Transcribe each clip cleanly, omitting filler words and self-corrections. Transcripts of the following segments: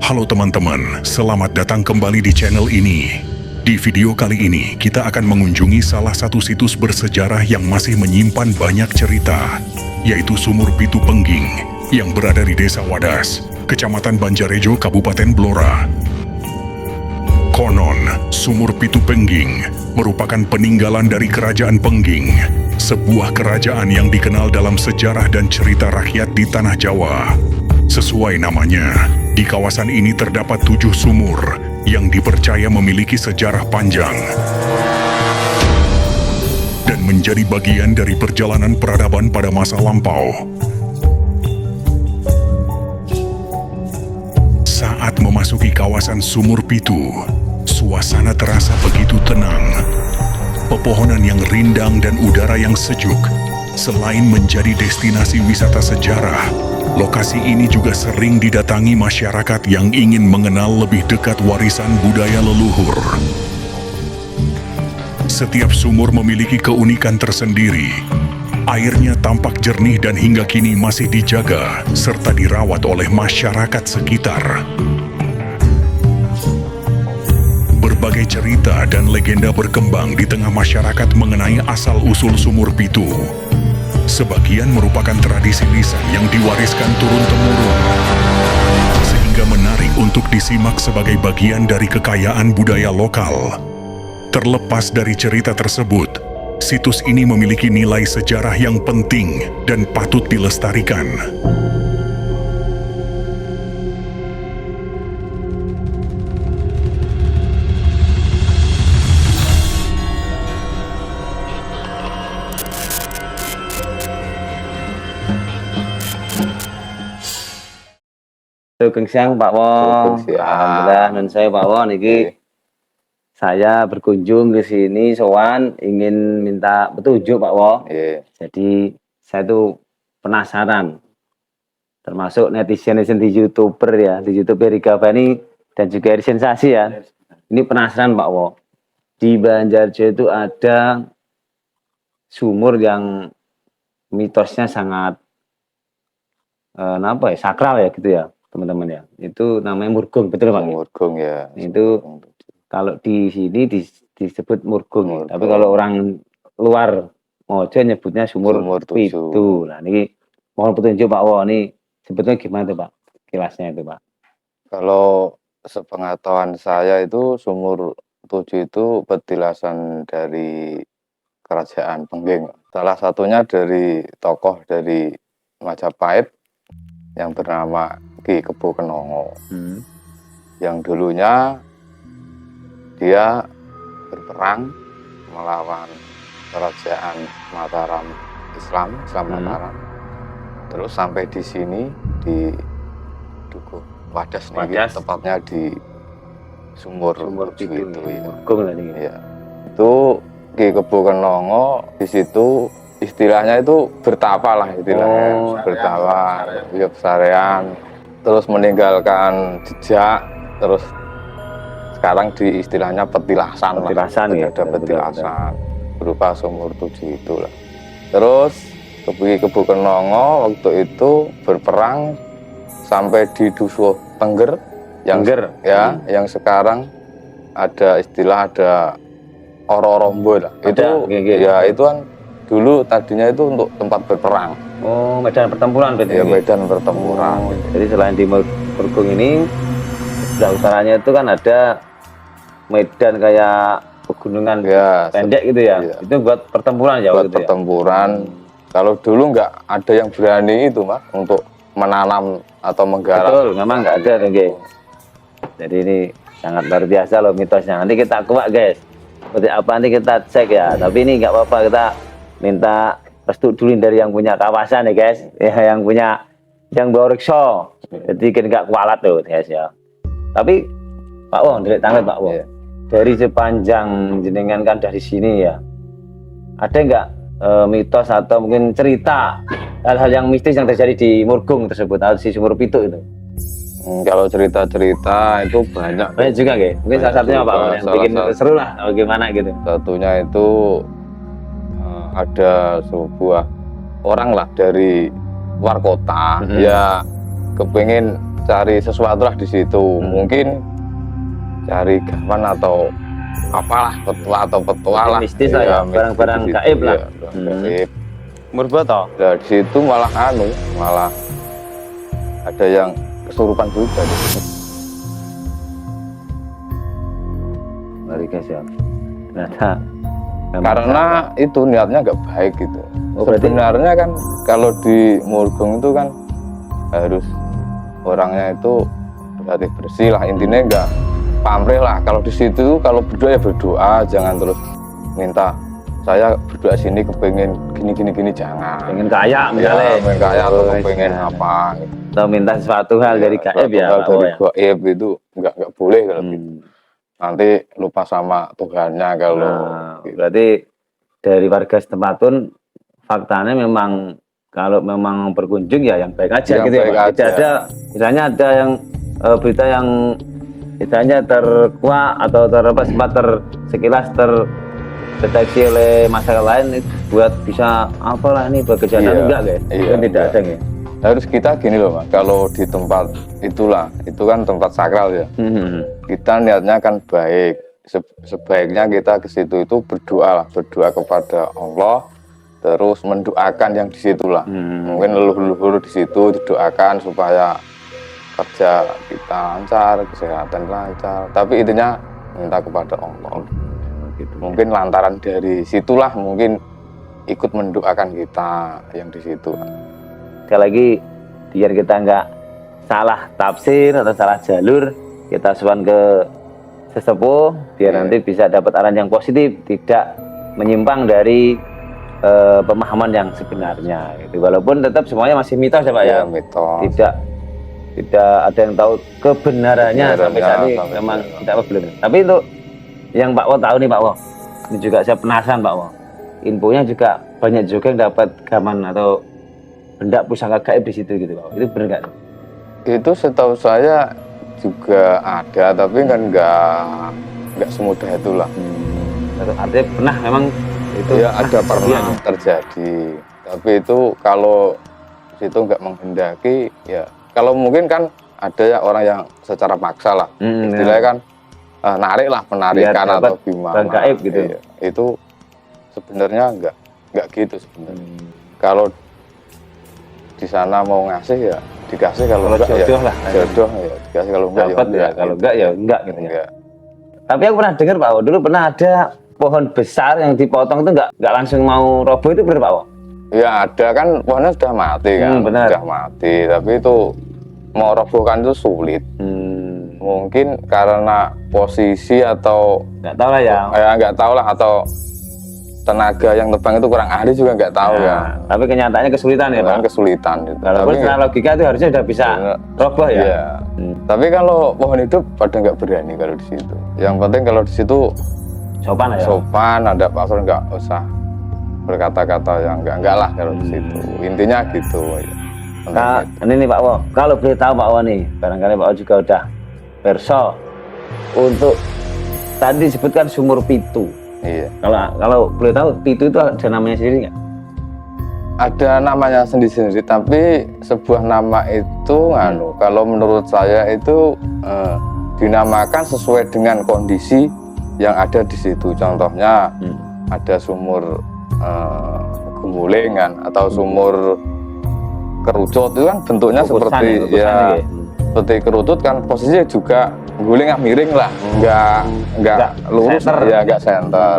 Halo teman-teman, selamat datang kembali di channel ini. Di video kali ini, kita akan mengunjungi salah satu situs bersejarah yang masih menyimpan banyak cerita, yaitu Sumur Pitu Pengging, yang berada di Desa Wadas, Kecamatan Banjarejo, Kabupaten Blora. Konon, Sumur Pitu Pengging merupakan peninggalan dari Kerajaan Pengging, sebuah kerajaan yang dikenal dalam sejarah dan cerita rakyat di Tanah Jawa. Sesuai namanya, di kawasan ini terdapat 7 sumur yang dipercaya memiliki sejarah panjang dan menjadi bagian dari perjalanan peradaban pada masa lampau. Saat memasuki kawasan Sumur Pitu, suasana terasa begitu tenang. Pepohonan yang rindang dan udara yang sejuk. Selain menjadi destinasi wisata sejarah, lokasi ini juga sering didatangi masyarakat yang ingin mengenal lebih dekat warisan budaya leluhur. Setiap sumur memiliki keunikan tersendiri. Airnya tampak jernih dan hingga kini masih dijaga serta dirawat oleh masyarakat sekitar. Berbagai cerita dan legenda berkembang di tengah masyarakat mengenai asal-usul Sumur Pitu. Sebagian merupakan tradisi lisan yang diwariskan turun-temurun, sehingga menarik untuk disimak sebagai bagian dari kekayaan budaya lokal. Terlepas dari cerita tersebut, situs ini memiliki nilai sejarah yang penting dan patut dilestarikan. Sugeng siang Pak Wong. Alhamdulillah nun saya Pak Wong niki saya berkunjung ke sini sowan ingin minta petunjuk Pak Wong. Jadi saya tuh penasaran, termasuk netizen di YouTuber ya, di YouTube Rika Bani dan juga Eri Sensasi ya. Ini penasaran Pak Wong. Di Banjarjo itu ada sumur yang mitosnya sangat sakral ya gitu ya. Teman-teman ya, itu namanya Murgung, betul Pak? Murgung ya. Itu kalau di sini disebut Murgung, tapi kalau orang luar Mojo nyebutnya Sumur Pitu. Nah, ini mohon petunjuk Pak Wo, ini sebetulnya gimana tuh Pak? Kilasnya itu Pak. Kalau sepengetahuan saya itu Sumur 7 itu petilasan dari Kerajaan Pengging. Salah satunya dari tokoh dari Majapahit yang bernama Ki Kebo Kenongo, yang dulunya dia berperang melawan kerajaan Mataram Islam Mataram. Terus sampai di sini di Dukuh Wadas nih, tepatnya di Sumur Pitu itu. Ya. Itu Ki Kebo Kenongo di situ istilahnya itu bertapa lah istilahnya, bertapa, ya pesarean, terus meninggalkan jejak, terus sekarang di istilahnya petilasan ya. Ada petilasan berupa Sumur 7 itulah. Terus Kebo Kenongo waktu itu berperang sampai di Dusuh Tengger yang yang sekarang ada istilah ada Ororombo lah. Itu ya itu kan dulu tadinya itu untuk tempat berperang. Oh, medan pertempuran berarti. Ya, medan pertempuran. Jadi selain di Murgung ini, sebelah utaranya itu kan ada medan kayak pegunungan ya, pendek gitu ya. Itu buat pertempuran ya. Buat pertempuran. Kalau dulu nggak ada yang berani itu Mas untuk menanam atau menggarap. Betul, memang nggak ada nih. Jadi ini sangat luar biasa loh mitosnya. Nanti kita kuak guys. Seperti apa nanti kita cek ya. Tapi ini nggak apa-apa, kita minta restu dulu dari yang punya kawasan ya guys, ya, yang bawa rikso, jadi kan nggak kualat tuh guys ya. Tapi Pak Wong, dari tangan Pak Wong, dari sepanjang jenengan kan dari sini ya, ada nggak mitos atau mungkin cerita hal-hal yang mistis yang terjadi di Murgung tersebut atau di Sumur Pitu itu? Kalau cerita-cerita itu banyak juga guys. Mungkin salah satunya Pak Wong yang bikin seru lah, bagaimana gitu. Satunya itu ada sebuah orang lah dari luar kota, ya kepingin cari sesuatu lah di situ. Mungkin cari gaman atau apalah, petua lah. Mistis lah ya, barang-barang gaib lah. Gaib. Murboto. Nah, di situ malah malah ada yang kesurupan juga. Mari guys ya. Ternyata Karena itu niatnya nggak baik gitu. Oh, berarti- Sebenarnya kan kalau di Murgong itu kan harus orangnya itu berarti bersih lah, intinya nggak pamrih lah. Kalau di situ kalau berdoa ya berdoa, jangan terus minta saya berdoa sini kepengen gini jangan. pengen kaya Ya, misalnya. pengen kaya atau Oh, kepengen iya. apa gitu. Atau minta sesuatu hal dari gaib ya. Hal Pak dari Wo, ya? gaib itu nggak boleh kalau gitu. Hmm. Nanti lupa sama Tuhannya kalau Nah, gitu. berarti dari warga setempat pun faktanya memang kalau memang berkunjung ya yang baik aja Yang gitu ya baik Pak. Tidak aja. ada misalnya ada yang berita yang misalnya terkuak atau sempat sekilas terdeteksi oleh masyarakat lain itu buat bisa apalah ini buat kejahatan Iya. enggak guys. Iya, Kan tidak enggak. ada ya. Harus kita gini loh Mas, kalau di tempat itulah, itu kan tempat sakral ya. Hmm. Kita niatnya kan baik. Sebaiknya kita ke situ itu berdoa lah, berdoa kepada Allah, terus mendoakan yang di situlah. Mungkin leluhur di situ didoakan supaya kerja kita lancar, kesehatan lancar. Tapi intinya minta kepada Allah. Gitu. Mungkin lantaran dari situlah mungkin ikut mendoakan kita yang di situ. Sekali lagi biar kita nggak salah tafsir atau salah jalur, kita suan ke sesepuh biar Iya. nanti bisa dapat arahan yang positif, tidak menyimpang dari pemahaman yang sebenarnya gitu. Walaupun tetap semuanya masih mitos ya Pak ya, Mitos. tidak ada yang tahu kebenarannya sampai saat ini sampai memang sekarang. tidak apa belum. Tapi untuk yang Pak Wo tahu nih Pak Wo, ini juga saya penasaran Pak Wo, infonya juga banyak juga yang dapat gaman atau benda pusaka gaib di situ gitu Pak Wo. Itu benar nggak? Itu setahu saya juga ada, tapi kan nggak semudah itulah. Artinya pernah memang itu Ya ada pernah kejadian ya? terjadi, tapi itu kalau situ nggak menghendaki ya. Kalau mungkin kan ada ya orang yang secara paksa lah, istilahnya kan narik lah, penarikan Biar dapat atau gimana. barang gaib gitu. Iya, itu sebenarnya nggak gitu sebenarnya. Kalau di sana mau ngasih ya dikasih, kalau Kalau enggak ya jodoh lah. jodoh ya dikasih, kalau enggak Dapat ya, kalau enggak ya enggak gitu ya. enggak. Tapi aku pernah dengar Pak Wo, dulu pernah ada pohon besar yang dipotong itu enggak langsung mau roboh, itu benar Pak Wo? Ya ada kan, pohonnya sudah mati kan, Benar. sudah mati, tapi itu mau robohkan itu sulit. Mungkin karena posisi atau Enggak tahu lah ya. nggak tahu lah, atau tenaga yang tebang itu kurang ahli juga nggak tahu ya. Tapi kenyataannya kesulitan ya Pak. Kan kesulitan gitu. Walaupun secara logika itu harusnya sudah bisa Benar. roboh ya. Iya. Tapi kalau pohon hidup pada nggak berani kalau di situ. Yang penting kalau di situ Sopan lah ya. sopan, ada pasar, nggak usah berkata-kata yang enggak lah kalau di situ. Intinya gitu. Ya. Nah, ini nih Pak Wo, kalau boleh tahu Pak Wo nih, barangkali Pak Wo juga udah perso untuk tadi disebutkan sumur pitu. Iya. Kalau boleh tahu pitu itu ada namanya sendiri nggak? Ada namanya sendiri-sendiri, tapi sebuah nama itu kalau menurut saya itu dinamakan sesuai dengan kondisi yang ada di situ. Contohnya ada sumur Gemuling kan, atau sumur kerucut, itu kan bentuknya Kukusan seperti ya, kukusan ya ya. seperti kerucut kan, posisinya juga guling miring lah, nggak Nggak lurus center. ya, nggak center.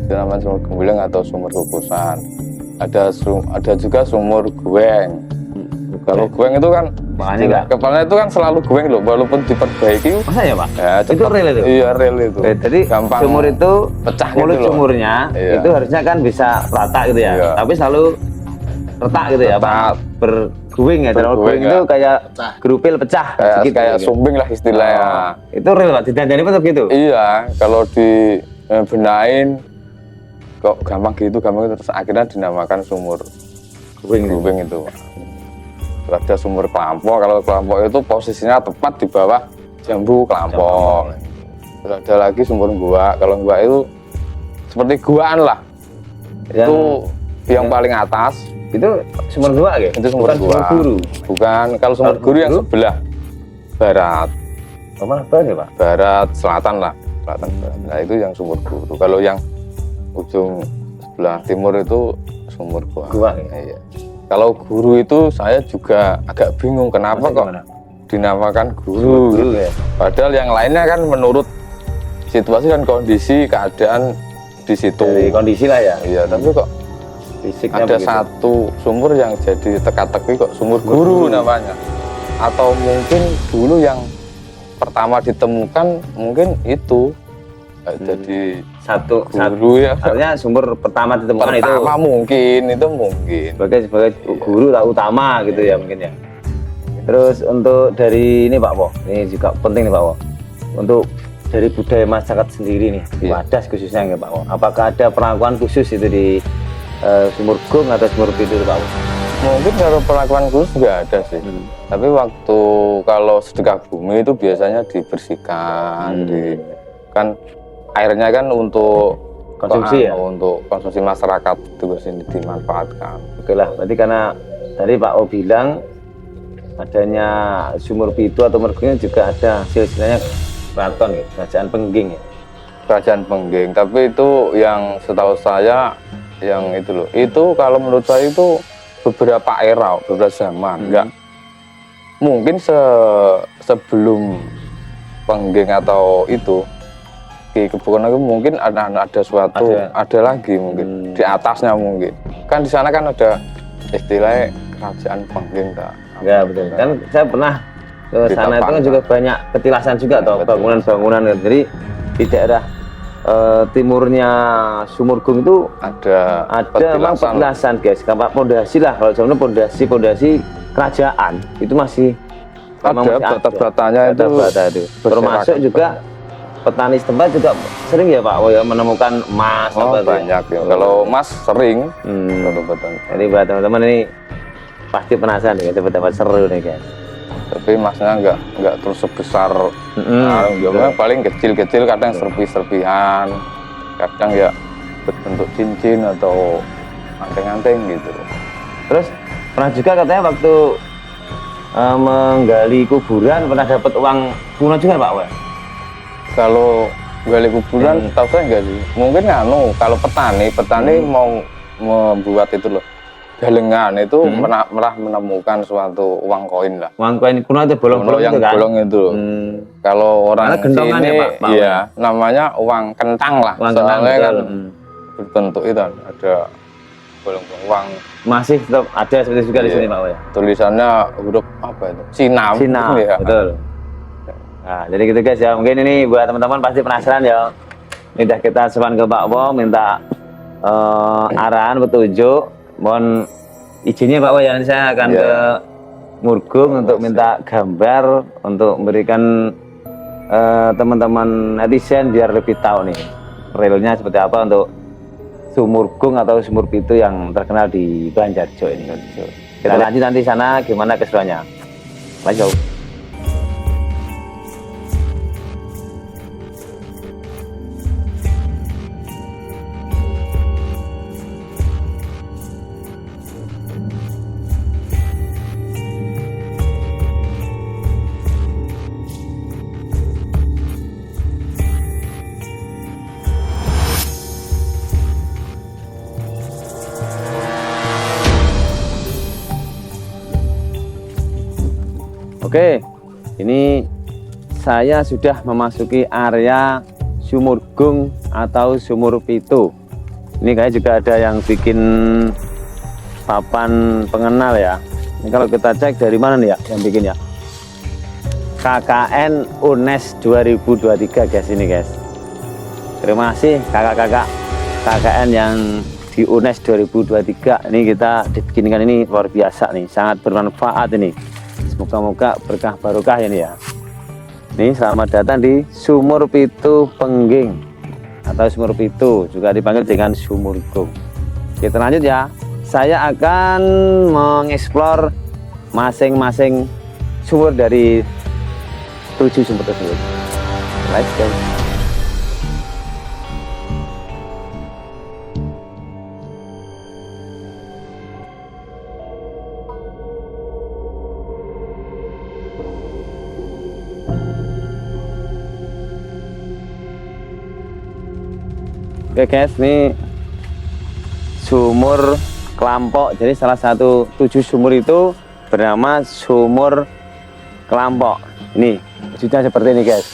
Itu namanya sumur Gemuling atau sumur kukusan. Ada juga sumur Gueng. Kalau Gueng itu kan Makanya nggak. kepalanya itu kan selalu Gueng loh, walaupun diperbaiki Masa ya Pak? ya Itu cepat. real itu? Iya real itu. Jadi Gampang sumur itu pecah mulut gitu loh. sumurnya Iya. itu harusnya kan bisa rata gitu ya. Iya. Tapi selalu retak gitu ya Pak. Retak. Berguing ya. Kalau Berguing, guing itu ya. kayak gerupil pecah sedikit kayak gitu. sumbing lah istilahnya. Itu real Pak, didandani tetap gitu. Iya, kalau dibenain kok gampang gitu, terus akhirnya dinamakan sumur Guing. Guing itu. Terus ada sumur Kelampok. Kalau Kelampok itu posisinya tepat di bawah jambu Kelampok. Terus ada lagi sumur Gua. Kalau Gua itu seperti guaan lah. Itu yang paling atas. Itu sumur gua gitu. Itu sumur Bukan Gua. sumur guru. Bukan, kalau sumur Kalau guru yang guru? sebelah. barat, Mana barat ya Pak? barat selatan lah, selatan barat. Nah itu yang sumur Guru. Kalau yang ujung sebelah timur itu sumur Gua. Gua ya? Iya. Kalau Guru itu saya juga agak bingung kenapa Maksudnya kok gimana? dinamakan Guru. Guru Gitu. ya? Padahal yang lainnya kan menurut situasi dan kondisi keadaan di situ. Dari kondisi lah ya. Iya, tapi kok Fisiknya ada begitu. satu sumur yang jadi teka-teki kok sumur Guru namanya. Atau mungkin dulu yang pertama ditemukan mungkin itu jadi satu Guru ya. artinya sumber pertama ditemukan itu Pertama mungkin itu mungkin. sebagai guru tak utama gitu ya mungkin ya. Terus untuk dari ini Pak Wo, ini juga penting nih Pak Wo. Untuk dari budaya masyarakat sendiri nih, Iya. Wadas khususnya nggak Pak Wo. Apakah ada perlakuan khusus itu di sumur gung atau sumur pitu Pak Wo? Mungkin kalau perlakuan khusus nggak ada sih. Tapi waktu kalau sedekah bumi itu biasanya dibersihkan, kan airnya kan untuk Konsumsi ya? untuk konsumsi masyarakat itu sini dimanfaatkan. Oke lah, berarti karena tadi Pak O bilang adanya sumur pitu atau mergungnya juga ada silsilahnya keraton ya, kerajaan Pengging ya. Kerajaan Pengging, tapi itu yang setahu saya yang itu loh. Itu kalau menurut saya itu beberapa era, beberapa zaman, enggak mungkin sebelum Pengging atau itu di Kebukan itu mungkin ada suatu ada lagi mungkin di atasnya mungkin kan di sana kan ada istilahnya kerajaan Pengging tak Ya betul. Kan saya pernah ke sana itu kan juga banyak petilasan juga atau bangunan-bangunan. Jadi di daerah timurnya Sumurgung itu ada memang petilasan guys. Kayak pondasi lah kalau zaman pondasi kerajaan itu masih ada bata-batanya itu. Termasuk juga petani setempat juga sering ya Pak ya menemukan emas banyak ya. Kalau emas sering bata-bata. Jadi buat teman-teman ini pasti penasaran nih dapat seru nih guys. Tapi emasnya nggak terus sebesar biasanya paling kecil-kecil, kadang serpi-serpihan, kadang ya berbentuk cincin atau anting-anting gitu. Terus pernah juga katanya waktu menggali kuburan pernah dapat uang kuno juga Pak Wah? Kalau gali kuburan tahu saya enggak sih, mungkin kalau petani mau membuat itu loh galengan itu pernah menemukan suatu uang koin lah. Uang koin kuno itu bolong-bolong yang itu kan? bolong itu. Kalau orang sini ya, Pak? iya namanya uang kentang lah. Uang soalnya kentang, kan berbentuk itu ada bolong-bolong uang. Masih tetap ada seperti juga di sini Pak ya. Tulisannya huruf apa itu? Cina. Ya. Betul. Nah, jadi gitu guys ya. Mungkin ini buat teman-teman pasti penasaran ya. Ini udah kita sepan ke Pak Wo minta arahan petunjuk. Mohon izinnya Pak Wo ya, nanti saya akan ke Murgung untuk minta gambar untuk memberikan teman-teman netizen biar lebih tahu nih realnya seperti apa untuk Sumurgung atau Sumur Pitu yang terkenal di Banjarjo ini. Kita lanjut nanti sana gimana keseruannya. Lanjut. Oke, ini saya sudah memasuki area Sumurgung atau Sumur Pitu. Ini kayak juga ada yang bikin papan pengenal ya. Ini kalau kita cek dari mana nih ya yang bikin ya? KKN UNES 2023 guys ini guys. Terima kasih kakak-kakak KKN yang di UNES 2023. Ini kita dibikinkan ini luar biasa nih, sangat bermanfaat ini. Semoga-moga berkah barokah ini ya. Ini selamat datang di Sumur Pitu Pengging atau Sumur Pitu juga dipanggil dengan Sumurgung. Kita lanjut ya. Saya akan mengeksplor masing-masing sumur dari 7 sumur tersebut. Let's go. Oke guys, ini sumur Kelampok. Jadi salah satu 7 sumur itu bernama sumur Kelampok. Ini wujudnya seperti ini guys.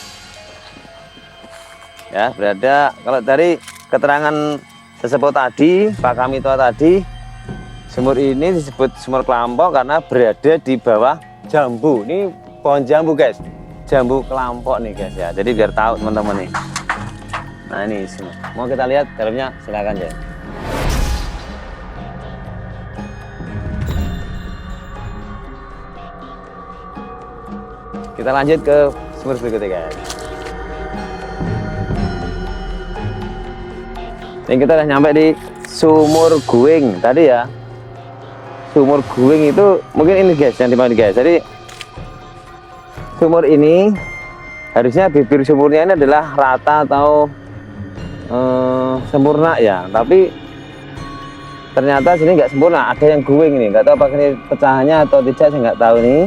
Ya, berada kalau dari keterangan sesepuh tadi, Pak Kamito tadi, sumur ini disebut sumur Kelampok karena berada di bawah jambu. Ini pohon jambu guys, jambu Kelampok nih guys ya. Jadi biar tahu teman-teman nih. Nah ini semua. Mau kita lihat dalamnya, silakan ya. Kita lanjut ke sumur berikutnya guys. Ini kita udah nyampe di sumur guing tadi ya. Sumur guing itu mungkin ini guys yang dimaksud guys. Jadi sumur ini harusnya bibir sumurnya ini adalah rata atau sempurna ya. Tapi ternyata sini nggak sempurna. Ada yang guing ini. Nggak tahu apakah ini pecahannya atau tidak, saya nggak tahu nih.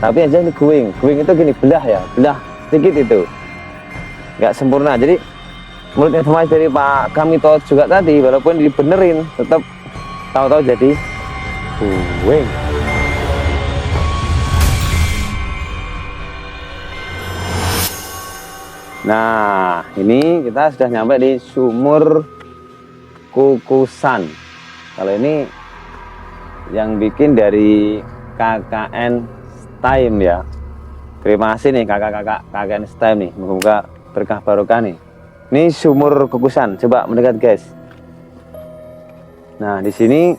Tapi aja ini guing. Guing itu gini, belah ya, belah sedikit itu. Nggak sempurna. Jadi menurut informasi dari Pak Kamito juga tadi, walaupun dibenerin, tetap tahu-tahu jadi guing. Nah, ini kita sudah nyampe di sumur Kukusan. Kalau ini yang bikin dari KKN STIM ya. Terima kasih nih kakak-kakak KKN STIM nih, moga berkah barokah nih. Ini sumur Kukusan, coba mendekat guys. Nah, di sini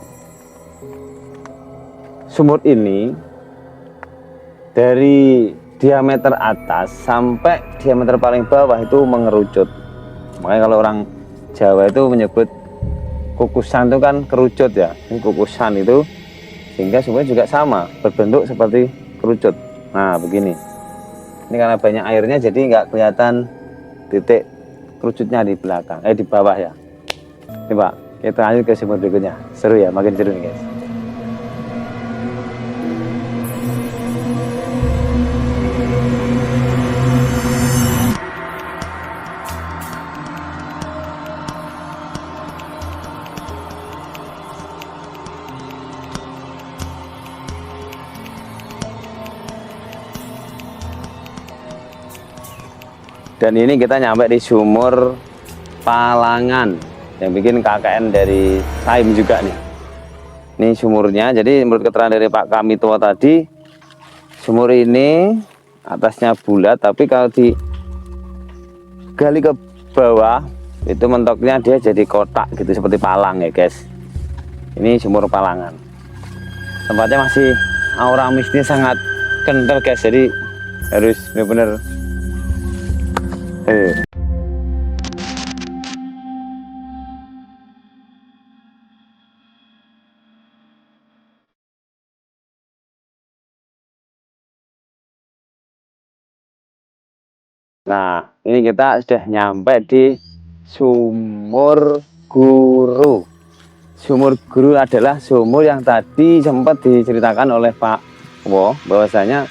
sumur ini dari diameter atas sampai diameter paling bawah itu mengerucut. Makanya kalau orang Jawa itu menyebut kukusan itu kan kerucut ya. Ini kukusan itu sehingga sumurnya juga sama, berbentuk seperti kerucut. Nah, begini. Ini karena banyak airnya jadi nggak kelihatan titik kerucutnya di belakang, di bawah ya. Coba kita lanjut ke sumur berikutnya. Seru ya, makin seru nih guys. Dan ini kita nyampe di sumur Palangan yang bikin KKN dari Saim juga nih. Ini sumurnya. Jadi menurut keterangan dari Pak Kamito tadi, sumur ini atasnya bulat, tapi kalau digali ke bawah itu mentoknya dia jadi kotak gitu seperti palang ya guys. Ini sumur Palangan. Tempatnya masih aura mistis sangat kental guys. Jadi harus benar-benar Nah, ini kita sudah nyampe di Sumur Guru. Sumur Guru adalah sumur yang tadi sempat diceritakan oleh Pak Wo, bahwasanya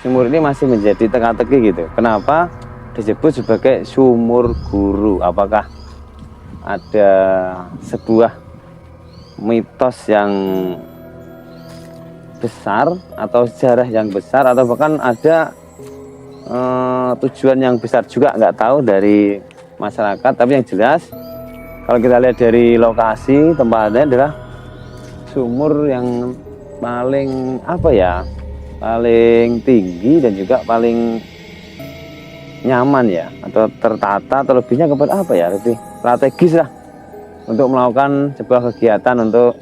sumur ini masih menjadi teka-teki gitu. Kenapa disebut sebagai Sumur Guru? Apakah ada sebuah mitos yang besar atau sejarah yang besar, atau bahkan ada tujuan yang besar juga, nggak tahu dari masyarakat. Tapi yang jelas kalau kita lihat dari lokasi tempatnya adalah sumur yang paling paling tinggi dan juga paling nyaman ya, atau tertata, atau lebihnya kepada lebih strategis lah untuk melakukan sebuah kegiatan untuk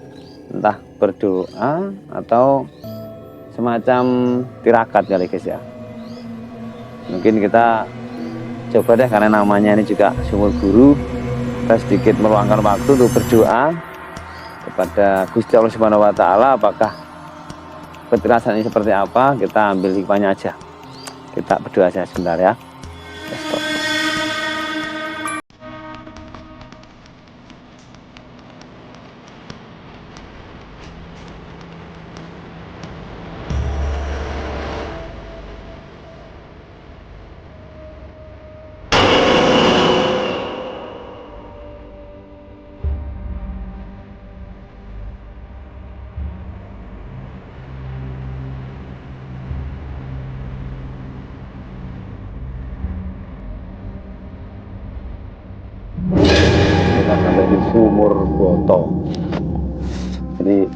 entah berdoa atau semacam tirakat kali guys ya. Mungkin kita coba deh, karena namanya ini juga Sumur Guru, kita sedikit meluangkan waktu untuk berdoa kepada Gusti Allah Subhanahu wa Ta'ala. Apakah ketirasan ini seperti apa? Kita ambil hikmahnya aja. Kita berdoa saja sebentar ya. Let's go. Sumur Boto. Jadi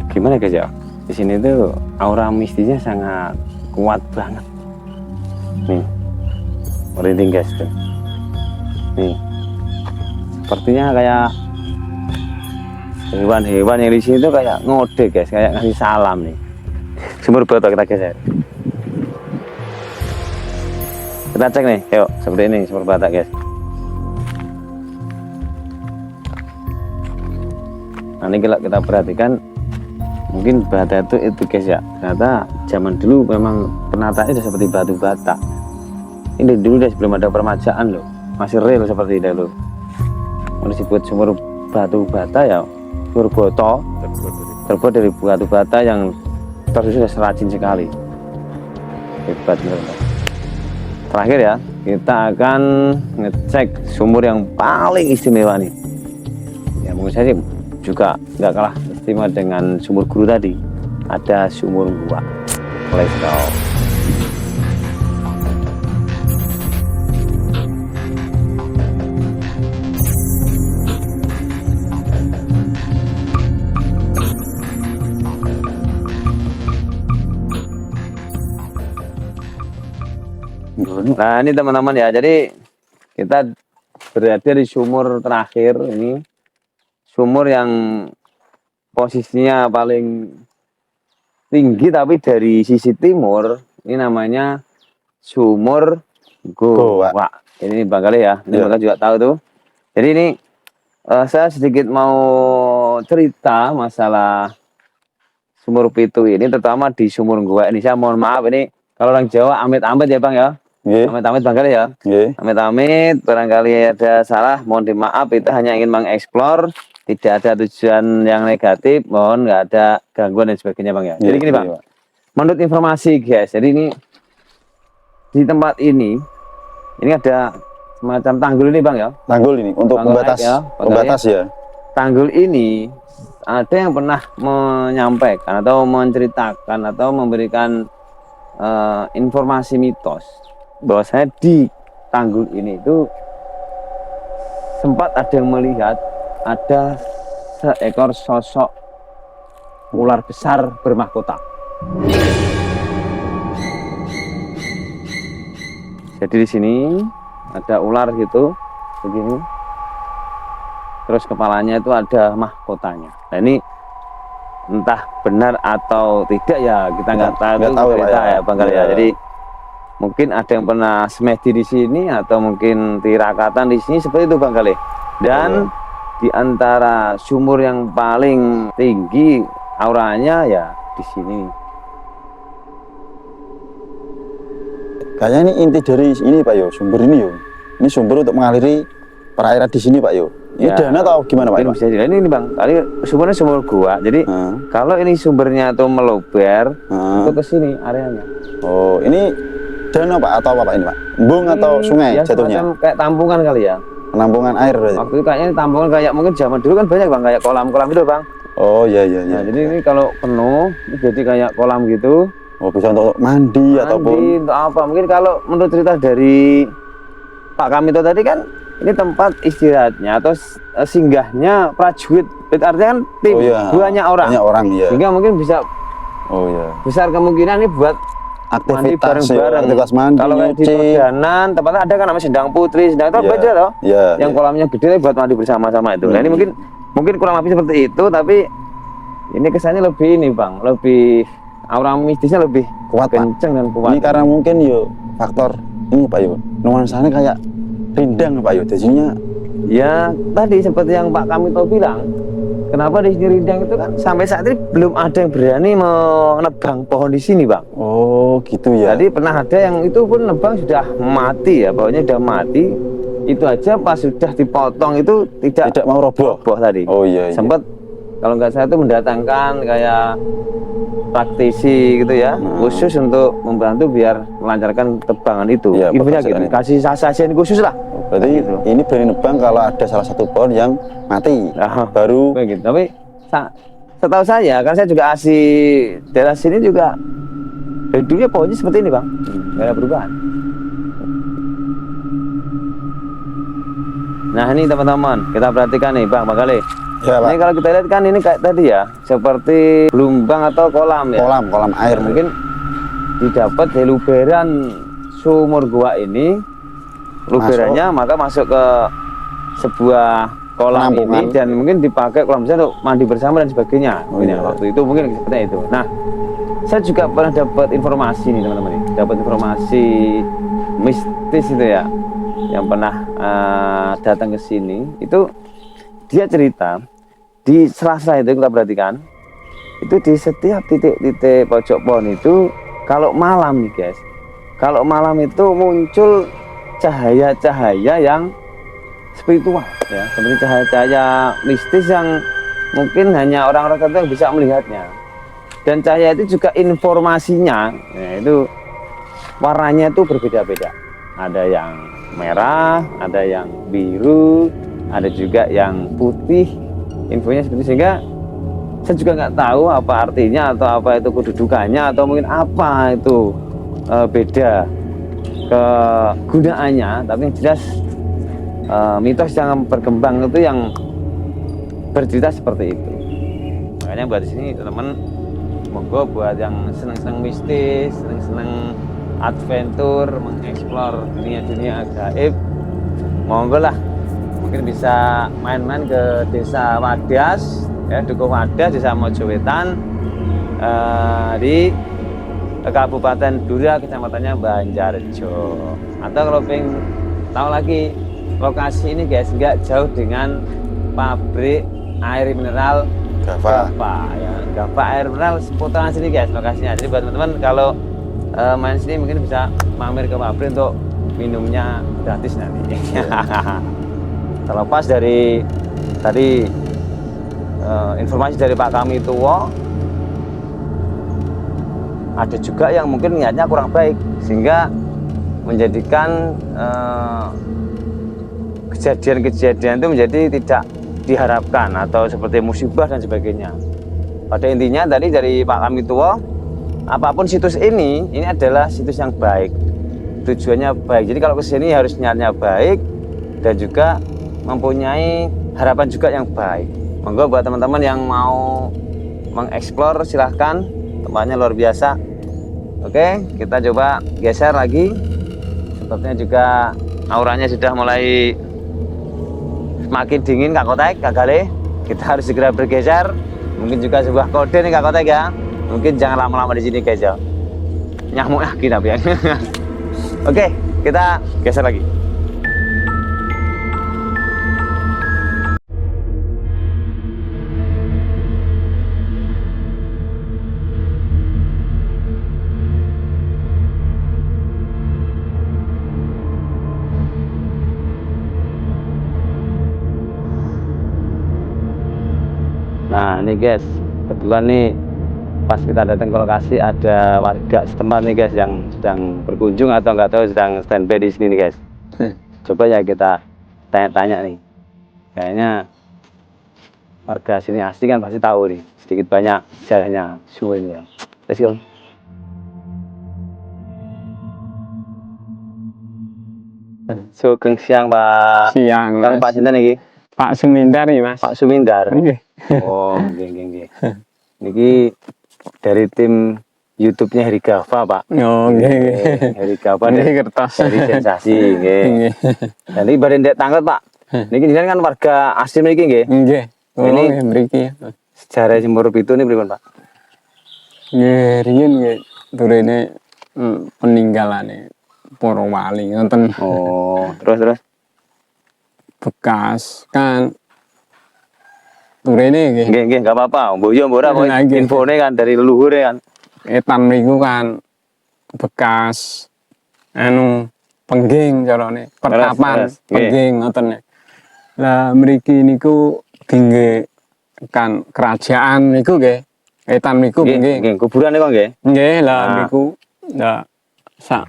gimana guys ya? Di sini tuh aura mistisnya sangat kuat banget. Nih, merinding guys tuh. Nih, sepertinya kayak hewan-hewan yang di sini tuh kayak ngode guys, kayak ngasih salam nih. Sumur Boto kita geser. Kita cek nih, yuk seperti ini sumur Boto guys. Nanti kalau kita perhatikan, mungkin bata itu guys ya, ternyata zaman dulu memang penataannya sudah seperti batu bata. Ini dulu deh sebelum ada permajaan loh, masih real seperti itu loh. Mau disebut sumur batu bata ya, sumur Boto terbuat dari batu bata yang tersusun serajin sekali. Hebat bener. Terakhir ya, kita akan ngecek sumur yang paling istimewa nih. Ya menurut saya sih juga nggak kalah istimewa dengan sumur guru tadi. Ada sumur gua. Let's go. Nah ini teman-teman ya, jadi kita berada di sumur terakhir ini. Sumur yang posisinya paling tinggi tapi dari sisi timur, ini namanya sumur Goa. Ini Bang Kali ya, ini Bang Kali juga tahu tuh. Jadi ini saya sedikit mau cerita masalah sumur Pitu ini, terutama di sumur Goa ini. Saya mohon maaf ini kalau orang Jawa amit-amit ya Bang ya. Amit-amit Bang Kali ya. Amit-amit, barangkali ada salah, mohon dimaaf. Itu hanya ingin mengeksplor, tidak ada tujuan yang negatif, mohon nggak ada gangguan dan sebagainya Bang ya. Jadi gini Bang, menurut informasi guys, jadi ini di tempat ini ada semacam tanggul ini Bang ya. Tanggul ini untuk pembatas ya, pembatas ya. Tanggul ini ada yang pernah menyampaikan atau menceritakan atau memberikan informasi mitos bahwasanya di tanggul ini itu sempat ada yang melihat ada seekor sosok ular besar bermahkota. Jadi di sini ada ular gitu, begini. Terus kepalanya itu ada mahkotanya. Nah ini entah benar atau tidak ya kita nggak tahu cerita ya Bang Kali ya. Jadi mungkin ada yang pernah semedi di sini atau mungkin tirakatan di sini seperti itu Bang Kali. Dan di antara sumur yang paling tinggi auranya ya di sini. Kayaknya ini inti dari ini Pak Yo, sumber ini Yo. Ini sumber untuk mengaliri perairan di sini Pak Yo. Ini Ya, dana atau gimana Pak? Ini bisa jadi ini Bang. Kali sumbernya sumur gua. Jadi kalau ini sumbernya tuh meluber itu ke sini areanya. Oh, ini danau Pak atau apa Pak ini Pak? Embung atau sungai ya, jatuhnya? Kayak tampungan kali ya. Penampungan air berarti. Waktu itu kayaknya tampungan kayak mungkin zaman dulu kan banyak Bang kayak kolam-kolam itu Bang. Oh iya iya iya. Nah, jadi ini kalau penuh ini jadi kayak kolam gitu. Oh bisa untuk mandi ataupun untuk apa? Mungkin kalau menurut cerita dari Pak Kamito tadi kan ini tempat istirahatnya atau singgahnya prajurit. Artinya kan tim banyak orang. Banyak orang ya. Sehingga mungkin bisa besar kemungkinan ini buat aktivitas bareng-bareng. Aktivitas mandi, kalau kayak di Perdanan, tempatnya ada kan namanya Sendang Putri, Sendang itu beda loh. Yang kolamnya gede buat mandi bersama-sama itu. Nah ini mungkin kurang lebih seperti itu, tapi ini kesannya lebih ini Bang, lebih aura mistisnya lebih kuat kenceng dan kuat. Ini karena mungkin yo faktor ini Pak Yo, nuansanya kayak rindang Pak Yo, jadinya ya tadi seperti yang Pak Kamito bilang, kenapa di sini rindang itu kan sampai saat ini belum ada yang berani menebang pohon di sini Bang. Oh gitu ya. Jadi pernah ada yang itu pun nebang sudah mati ya, pohonnya sudah mati. Itu aja pas sudah dipotong itu tidak mau roboh tadi. Oh iya. Sempat kalau nggak salah itu mendatangkan kayak praktisi gitu ya, khusus untuk membantu biar melancarkan tebangan itu. Ya, infonya gitu, kasih sasaran khusus lah. Berarti gitu. Ini berani nebang kalau ada salah satu pohon yang mati, baru begitu. Tapi setahu saya, kan saya juga asli daerah sini juga dari dulunya pohonnya seperti ini Bang, nggak ada perubahan. Nah ini teman-teman, kita perhatikan nih Bang Kali. Ya, Pak. Ini kalau kita lihat kan ini kayak tadi ya, seperti gelombang atau kolam ya. Kolam air Mungkin didapat dari luberan sumur gua ini, luberannya maka masuk ke sebuah kolam penampungan. ini dan mungkin dipakai kolam besar untuk mandi bersama dan sebagainya. Oh, Ini iya. waktu itu mungkin seperti itu. Nah, saya juga pernah dapat informasi nih teman-teman nih, dapat informasi mistis itu ya, yang pernah datang ke sini itu dia cerita di sela-sela itu kita perhatikan itu di setiap titik-titik pojok pohon itu kalau malam nih guys, kalau malam itu muncul cahaya-cahaya yang spiritual ya, seperti cahaya-cahaya mistis yang mungkin hanya orang-orang tertentu yang bisa melihatnya. Dan cahaya itu juga informasinya ya, itu warnanya itu berbeda-beda. Ada yang merah, ada yang biru, ada juga yang putih. Infonya seperti, sehingga saya juga nggak tahu apa artinya atau apa itu kedudukannya atau mungkin apa itu beda kegunaannya. Tapi yang jelas mitos yang berkembang itu yang bercerita seperti itu. Makanya buat di sini teman-teman, monggo buat yang senang-senang mistis, senang-senang adventure, mengeksplor dunia-dunia gaib, monggo lah, mungkin bisa main-main ke desa Wadas ya, Dukuh Wadas, desa Mojowetan di Kabupaten Dura, kecamatannya Banjarjo. Atau kalau pengen tahu lagi lokasi ini guys, nggak jauh dengan pabrik air mineral Gava. ya, Gava air mineral seputaran sini guys lokasinya. Jadi buat teman-teman kalau main sini mungkin bisa mampir ke pabrik untuk minumnya gratis nanti. Terlepas dari tadi informasi dari Pak Kami Tuwo, ada juga yang mungkin niatnya kurang baik sehingga menjadikan kejadian-kejadian itu menjadi tidak diharapkan atau seperti musibah dan sebagainya. Pada intinya tadi dari Pak Kami Tuwo, apapun situs ini adalah situs yang baik, tujuannya baik. Jadi kalau kesini harus niatnya baik dan juga mempunyai harapan juga yang baik. Monggo buat teman-teman yang mau mengeksplor silahkan, tempatnya luar biasa. Oke, kita coba geser lagi. Sepertinya juga auranya sudah mulai semakin dingin Kak Kotek, Kak Gale. Kita harus segera bergeser. Mungkin juga sebuah kode nih Kak Kotek ya. Mungkin jangan lama-lama di sini guys ya. Nyamuk yakin tapi ya. Oke, kita geser lagi. Nah ini guys, kebetulan nih pas kita datang ke lokasi ada warga setempat nih guys yang sedang berkunjung atau nggak tahu sedang standby di sini nih guys. Coba ya kita tanya-tanya nih. Kayaknya warga sini asli kan pasti tahu nih sedikit banyak sejarahnya semua ini ya. Let's go. Sugeng siang Pak. Siang, Kang Mas. Pak sinten iki? Pak Sumindar nih, Mas. Pak Sumindar. Nggih. Oh, nggih. Niki dari tim YouTube-nya Heri Gava, Pak. Oh, nggih. Heri Gava Nggih dari kertas. sensasi, nggih. Nggih. Dan ini badan dek tanglet, Pak. Niki jenengan kan warga asli mriki nggih. Nggih. Ini- Ini nggih mriki. Sejarah Sumur Pitu ini pripun, Pak? Nggih, riyen nggih durene peninggalane para wali ngoten. Oh, terus. Bekas kan durene nggih. Nggih, enggak apa-apa. Mboyo ora kok Nah, nggih. infone kan dari leluhure kan. Etan mriku kan bekas anu pengging carane, pertapan Terus, nggih. pengging ngoten. Lah mriki niku dingge kan kerajaan niku nggih. Etan niku Nggih, nggih. nggih, kuburan kok nggih. Nggih, lah Ah. niku ndak sak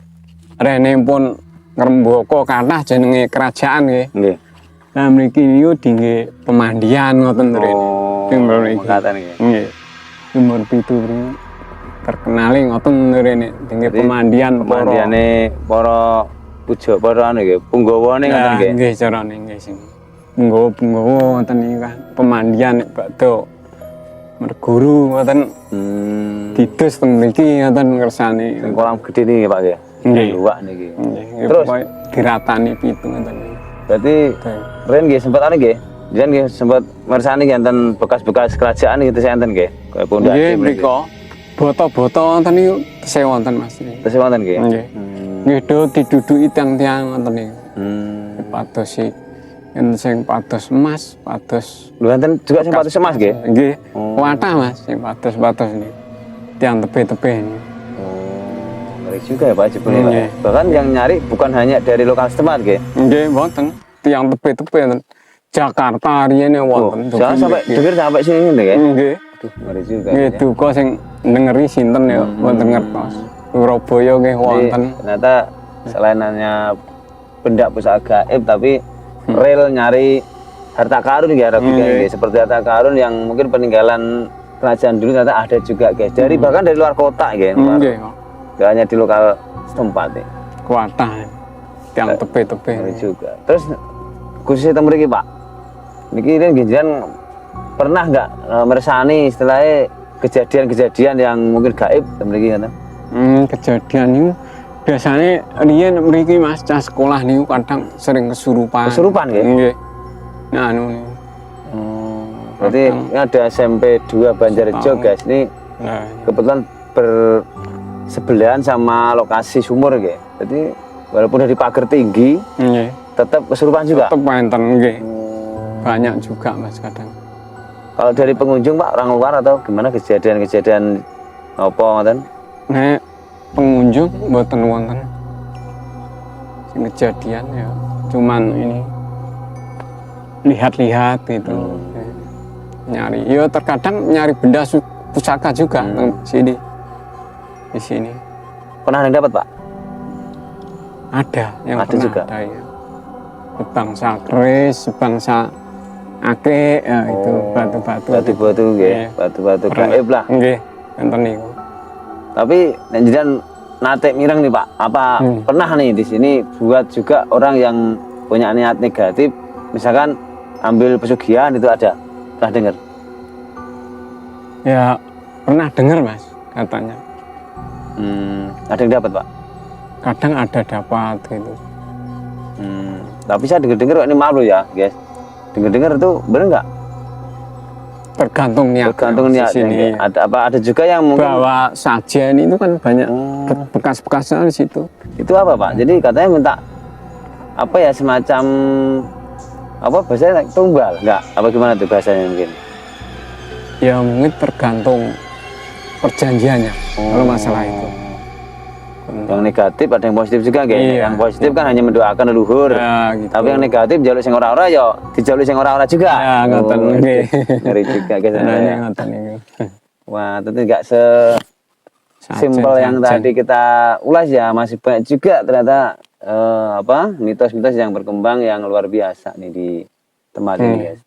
rene pun ngrembaka kathah jenenge kerajaan nggih. Nggih. Lah mriki niku dingge pemandian ngoten rene. Oh, Sing mriki. mekaten nggih. Nggih. Sumur Pitu mriki terkenale ngoten rene dingge Jadi, pemandian Pemandiane para puja para anu nggih, punggawane ngoten Nah, nggih. nggih carane nggih sing. penggawa ngoten niku kan. Pemandian nek badhe merguru ngoten didus teng mriki ngoten ngersani. Sing kolam gede nih Pak ya. Nggih. Luwak niki. Nggih, Terus? pokoke diratani pitu ngoten niku. Berarti Ren nggih sempat ane nggih. Jen nggih sempat mersani enten bekas-bekas kerajaan gitu saya enten nggih. Kaya pundhak Nggih mriku boto-boto wonten niku tesih wonten Mas. Terus wonten nggih. Nggih. Nggih do diduduki tiang-tiang wonten niku. Pados sing pados emas, pados Lho enten juga sing patus emas nggih. nggih. Kuatah Mas sing pados-pados niku. Tiang tepe-tepe niku. Ngeri juga ya Pak jebule Pak. Nggih. Bahkan yang nyari bukan hanya dari lokal setempat nggih. Nggih wonten tiang tepe-tepe wonten. Jakarta riyene wonten. Jangan sampai dengar sampai sini nggih. Nggih. Aduh ngeri juga. Nggih duka sing dengeri sinten ya wonten ngertos. Surabaya nggih Jadi, wonten. ternyata selain hanya benda pusaka gaib tapi real nyari harta karun ya Arabica nggih. Seperti harta karun yang mungkin peninggalan kerajaan dulu ternyata ada juga guys. Dari bahkan dari luar kota nggih. Nggih. Gak hanya di lokal setempat ya. Kuatah. Tiang tepe-tepe. Ngeri juga. Terus khususnya teng mriki Pak. Niki Ren jenengan pernah nggak meresani istilahnya kejadian-kejadian yang mungkin gaib teng mriki ngoten? Kejadian niku biasanya riyen mriki Mas cah sekolah niku kadang sering kesurupan. Kesurupan nggih? Nggih. Nah anu niku. Berarti ini ada SMP 2 Banjarjo guys. Ini Nah, kebetulan bersebelahan sama lokasi sumur nggih. Jadi walaupun dari pagar tinggi nggih. tetap kesurupan juga. Tetep wonten nggih. Banyak juga Mas kadang. Kalau dari pengunjung Pak orang luar atau gimana kejadian-kejadian apa ngoten? Nek pengunjung mboten wonten. Sing kejadian ya cuman ini lihat-lihat gitu. Nyari. Ya terkadang nyari benda pusaka juga teng sini. Di sini. Pernah ada yang dapat Pak? Ada yang Ada pernah juga? ada ya. Bangsa keris, bangsa ake, ya itu batu-batu. Batu-batu nggih, Iya. batu-batu Pernah. gaib lah. Nggih, enten niku. Tapi nek jenengan nate mireng nih Pak, apa pernah nih di sini buat juga orang yang punya niat negatif, misalkan ambil pesugihan itu ada, pernah dengar? Ya pernah dengar Mas katanya. Ada yang dapat Pak? Kadang ada dapat gitu. Tapi saya dengar-dengar ini malu ya guys. Dengar-dengar itu benar nggak? Tergantung niat. Tergantung Mas, di niatnya. sini. Nggih. Ada apa? Ada juga yang mungkin Bawa sajen itu kan banyak bekas-bekasnya di situ. itu apa Pak? Jadi katanya minta apa ya semacam apa bahasanya tumbal nggak? Apa gimana tuh bahasanya mungkin? Ya mungkin tergantung perjanjiannya kalau masalah itu. Yang negatif ada yang positif juga nggih. Iya. Yang positif kan hanya mendoakan leluhur. Ya, gitu. Tapi yang negatif jaluk sing ora-ora ya dijaluk sing ora-ora juga. Ya, ngoten nggih. Ngeri juga guys. Caranya ngoten niku. Wah, tentu nggak simpel yang Sajen. tadi kita ulas ya, masih banyak juga ternyata apa mitos-mitos yang berkembang yang luar biasa nih di tempat ini guys.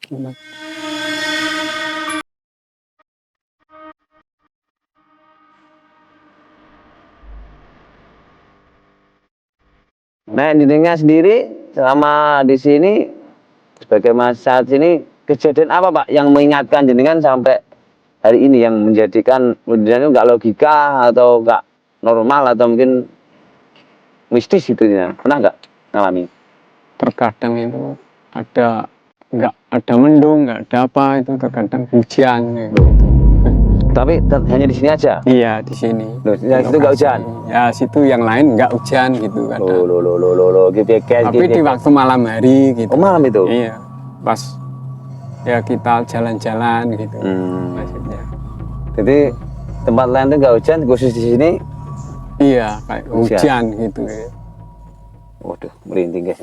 Nah, jenengan sendiri selama di sini sebagai saat ini kejadian apa Pak yang mengingatkan jenengan sampai hari ini yang menjadikan jenengan itu nggak logika atau nggak normal atau mungkin mistis gitu ya? Pernah nggak ngalami? Terkadang itu ada nggak ada mendung, nggak ada apa itu terkadang hujan gitu. Tapi hanya di sini aja. Iya di sini. Loh, yang situ nggak hujan? Ya situ yang lain nggak hujan gitu kadang. Lo, gitu guys. Tapi di waktu malam hari gitu. Oh, malam itu? Iya. Pas ya kita jalan-jalan gitu. Maksudnya. Jadi tempat lain tuh nggak hujan, khusus di sini. Iya kayak hujan gitu. Waduh, merinding guys.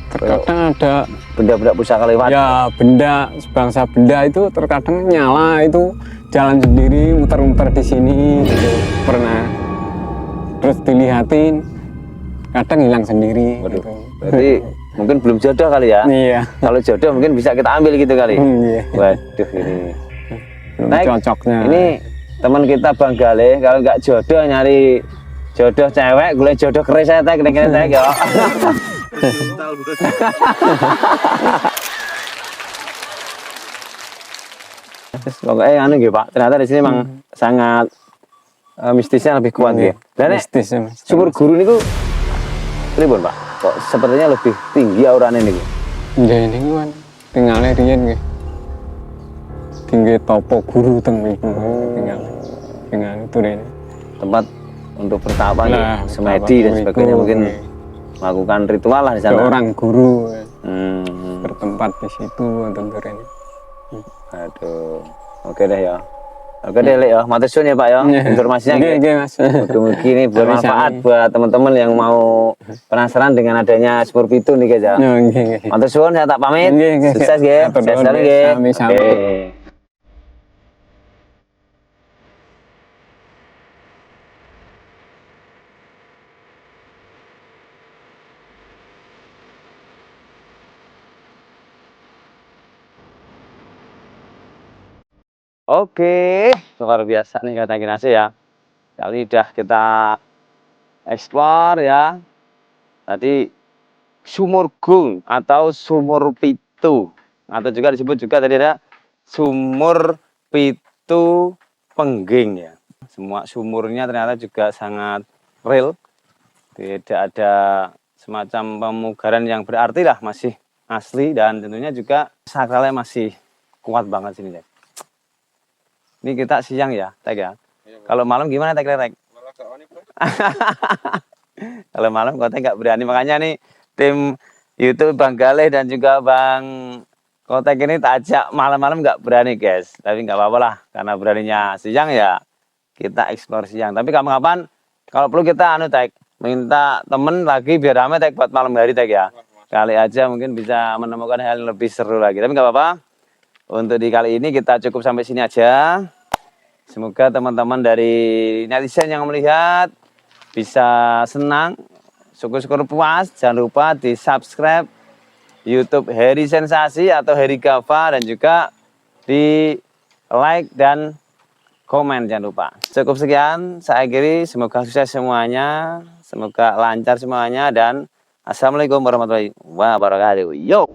Terkadang ada Benda-benda pusaka lewat. ya benda sebangsa benda itu terkadang nyala itu jalan sendiri muter-muter di sini gitu pernah. Terus dilihatin kadang hilang sendiri. Waduh, Gitu. berarti mungkin belum jodoh kali ya. Iya. Kalau jodoh mungkin bisa kita ambil gitu kali. Iya. Waduh ini. Belum Naik, cocoknya. Ini teman kita Bang Gale, kalau nggak jodoh nyari jodoh cewek, gue jodoh keris saya tek kene tek ya. Pokoknya anu gitu Pak, ternyata di sini memang sangat mistisnya lebih kuat ya. Dan mistis ya, Mas. sumur guru niku pripun Pak? Kok sepertinya lebih tinggi aurane niku. Ya ini kan tinggalnya riyen nggih. Tinggi topo guru teng mriku. Tinggal itu Ren. Tempat untuk bertapa Nah, ya, semedi dan bertapa sebagainya itu, mungkin nggih. melakukan ritual lah di sana. Seorang guru bertempat di situ wonten Ren. Aduh. Oke deh ya. Oke deh Lek ya, matur suwun ya Pak ya. Informasinya Nggih, Mas. mugi-mugi ini bermanfaat Sami-sami. buat teman-teman yang mau penasaran dengan adanya sumur pitu nih guys ya. Ya, nggih, nggih. Matur suwun, saya tak pamit. Nggih, nggih. Sukses nggih. Matur Sukses nuwun, sekali nggih. nggih. Sami-sami. Oke. Oke, luar biasa nih kata Kinasi ya. Kali udah kita explore ya. Tadi sumur gung atau sumur pitu atau juga disebut juga tadi ada sumur pitu pengging ya. Semua sumurnya ternyata juga sangat real. Tidak ada semacam pemugaran yang berarti lah, masih asli dan tentunya juga sakralnya masih kuat banget sini ya. Ini kita siang ya, Tek ya. Kalau malam gimana Tek? Kalau malam Kotek nggak berani, makanya nih tim YouTube Bang Galih dan juga Bang Kotek ini tak ajak malam-malam nggak berani guys. Tapi nggak apa-apa lah, karena beraninya siang ya kita eksplor siang. Tapi kapan-kapan kalau perlu kita anu Tek, minta temen lagi biar rame Tek buat malam hari Tek ya. Kali aja mungkin bisa menemukan hal yang lebih seru lagi. Tapi nggak apa-apa. Untuk di kali ini kita cukup sampai sini aja. Semoga teman-teman dari netizen yang melihat bisa senang, syukur-syukur puas. Jangan lupa di subscribe YouTube Heri Sensasi atau Heri Gava dan juga di like dan komen jangan lupa. Cukup sekian saya akhiri, semoga sukses semuanya, semoga lancar semuanya dan assalamualaikum warahmatullahi wabarakatuh. Yo.